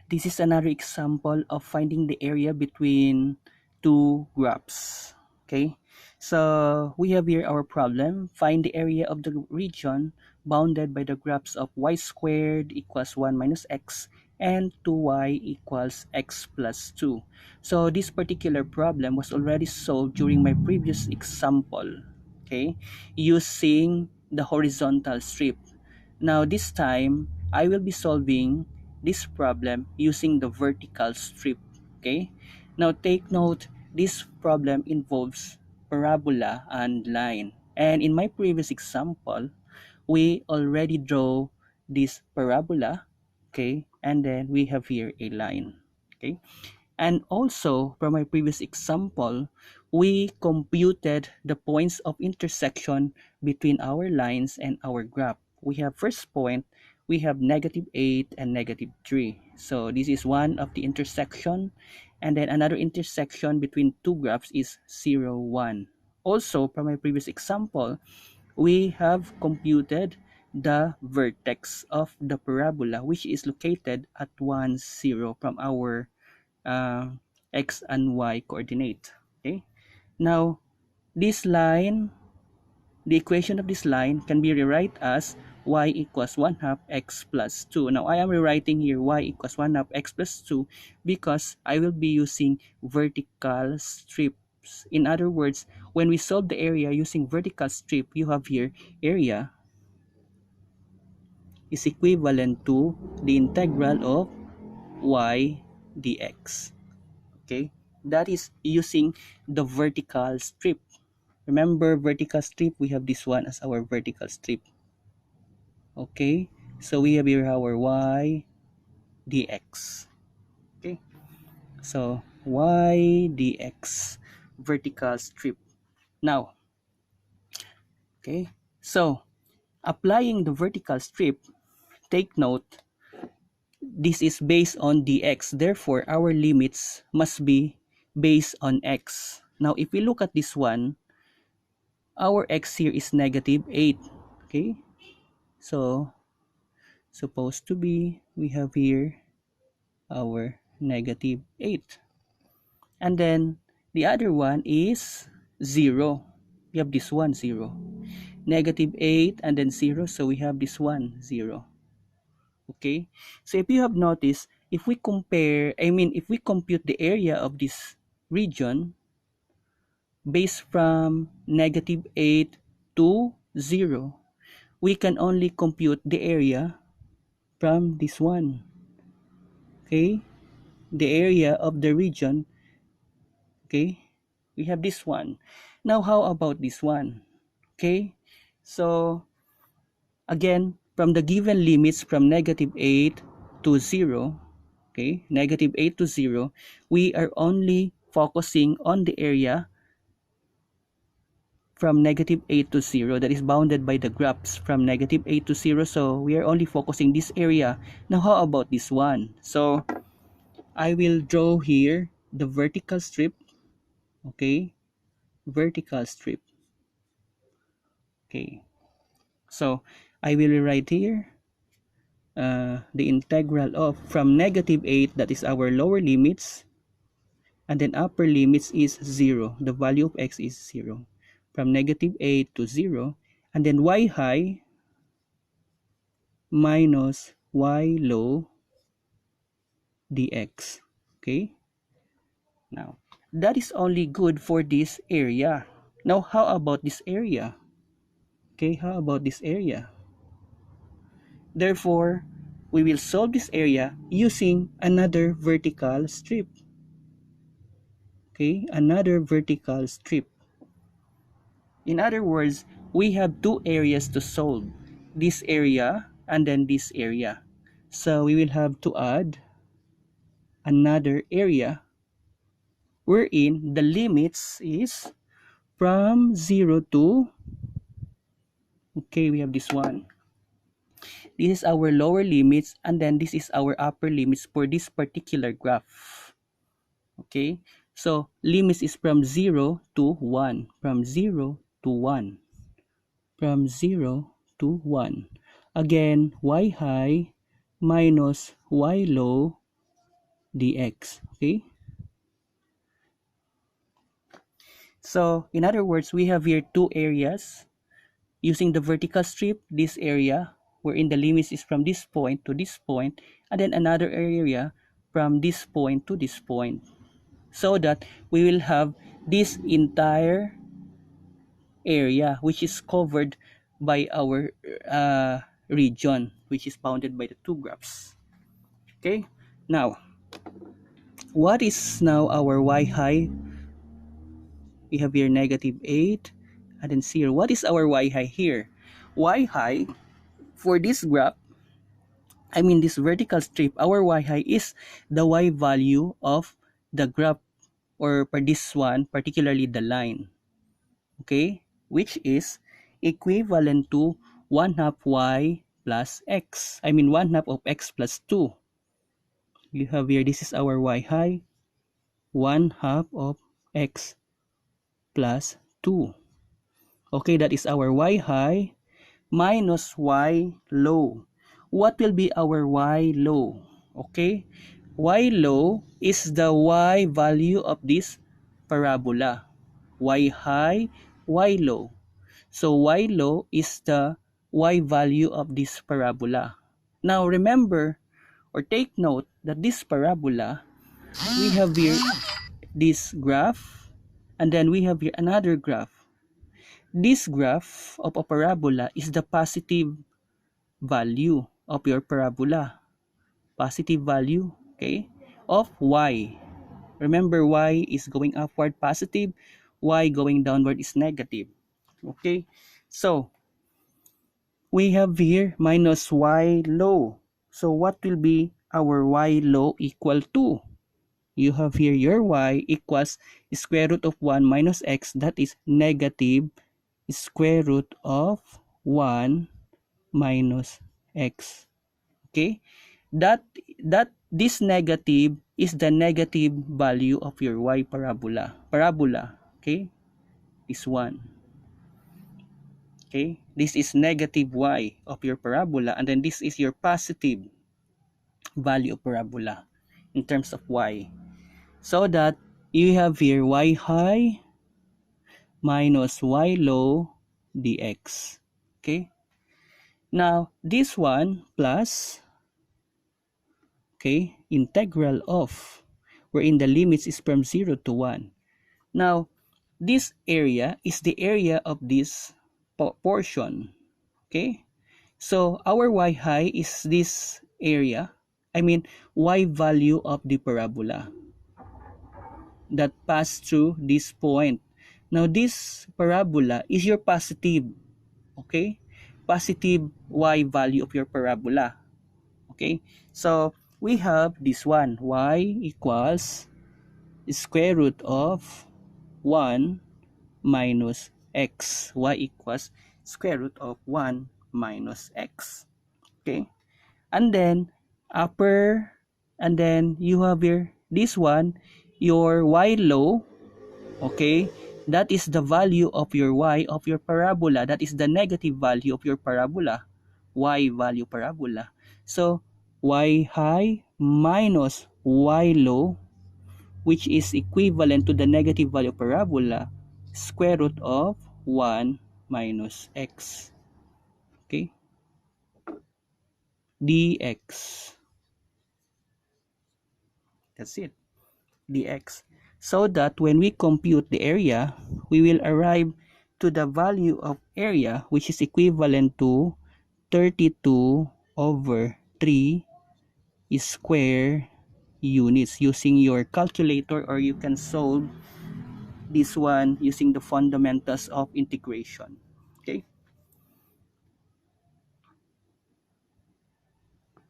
This is another example of finding the area between two graphs. Okay, so we have here our problem. Find the area of the region bounded by the graphs of y squared equals 1 minus x and 2y equals x plus 2. So this particular problem was already solved during my previous example, okay, using the horizontal strip. Now this time, I will be solving this problem using the vertical strip. Okay. Now take note, this problem involves parabola and line. And in my previous example, we already draw this parabola. Okay. And then we have here a line. Okay. And also, from my previous example, we computed the points of intersection between our lines and our graph. We have first point, we have -8 and -3. So this is one of the intersection. And then another intersection between two graphs is 0, 1. Also, from my previous example, we have computed the vertex of the parabola, which is located at 1, 0 from our uh, x and y coordinate. Okay, now this line, the equation of this line can be rewrite as y equals 1 half x plus 2. Now I am rewriting here y equals 1 half x plus 2 because I will be using vertical strips. In other words, when we solve the area using vertical strip, you have here area is equivalent to the integral of y dx. Okay, that is using the vertical strip. Remember, vertical strip, we have this one as our vertical strip. Okay, so we have here our y dx. Okay, so y dx vertical strip. Now, okay, so applying the vertical strip, take note, this is based on dx, therefore our limits must be based on x. Now if we look at this one, our x here is -8. Okay, so supposed to be, we have here our -8, and then the other one is 0. We have this one 0, -8 and then 0, so we have this one 0. Okay, so if you have noticed, if we compare, if we compute the area of this region based from -8 to 0, we can only compute the area from this one. Okay, the area of the region. Okay, we have this one. Now how about this one? Okay, so again, from the given limits from -8 to 0, okay, -8 to 0, we are only focusing on the area from -8 to 0 that is bounded by the graphs from -8 to 0. So we are only focusing this area. Now how about this one? So I will draw here the vertical strip. Okay, vertical strip. Okay, so I will write here the integral of from -8, that is our lower limits, and then upper limits is 0. The value of x is 0. From -8 to 0, and then y high minus y low dx. Okay, now that is only good for this area. Now how about this area? Okay, how about this area? Therefore, we will solve this area using another vertical strip. Okay, another vertical strip. In other words, we have two areas to solve. This area and then this area. So we will have to add another area wherein the limits is from 0 to, okay, we have this one. This is our lower limits, and then this is our upper limits for this particular graph. Okay, so limits is from 0 to 1, from 0 to 1, from 0 to 1. Again, y high minus y low dx. Okay, so in other words, we have here two areas using the vertical strip. This area wherein the limits is from this point to this point, and then another area from this point to this point, so that we will have this entire area which is covered by our region, which is bounded by the two graphs. Okay, now what is now our y high? We have here -8 and then 0. What is our y high here? Y high for this graph, I mean this vertical strip, our y high is the y value of the graph, or for this one particularly the line, okay, which is equivalent to 1/2 y plus x, I mean 1/2 of x plus 2. You have here, this is our y high, 1/2 of x plus 2. Okay, that is our y high minus y low. What will be our y low? Okay, y low is the y value of this parabola. Y high, y low. So y low is the y value of this parabola. Now remember or take note that this parabola, we have here this graph, and then we have here another graph. This graph of a parabola is the positive value of your parabola. Positive value, okay, of y. Remember, y is going upward positive, y going downward is negative. Okay, so we have here minus y low. So what will be our y low equal to? You have here your y equals square root of 1 minus x, that is negative square root of 1 minus x. Okay, that this negative is the negative value of your y parabola. Okay, this one. Okay, this is negative y of your parabola, and then this is your positive value of parabola in terms of y. So that you have here y high minus y low dx. Okay, now this one plus, okay, integral of, wherein the limits is from 0 to 1. Now this area is the area of this portion. Okay, so our y high is this area, I mean y value of the parabola that pass through this point. Now this parabola is your positive, okay, positive y value of your parabola. Okay, so we have this one, y equals square root of 1 minus x. Y equals square root of 1 minus x. Okay, and then upper, and then you have here this one, your y low. Okay, that is the value of your y of your parabola, that is the negative value of your parabola, y value parabola. So y high minus y low, which is equivalent to the negative value of parabola, square root of 1 minus x. Okay, dx. That's it, dx. So that when we compute the area, we will arrive to the value of area, which is equivalent to 32 over 3 square units, using your calculator, or you can solve this one using the fundamentals of integration.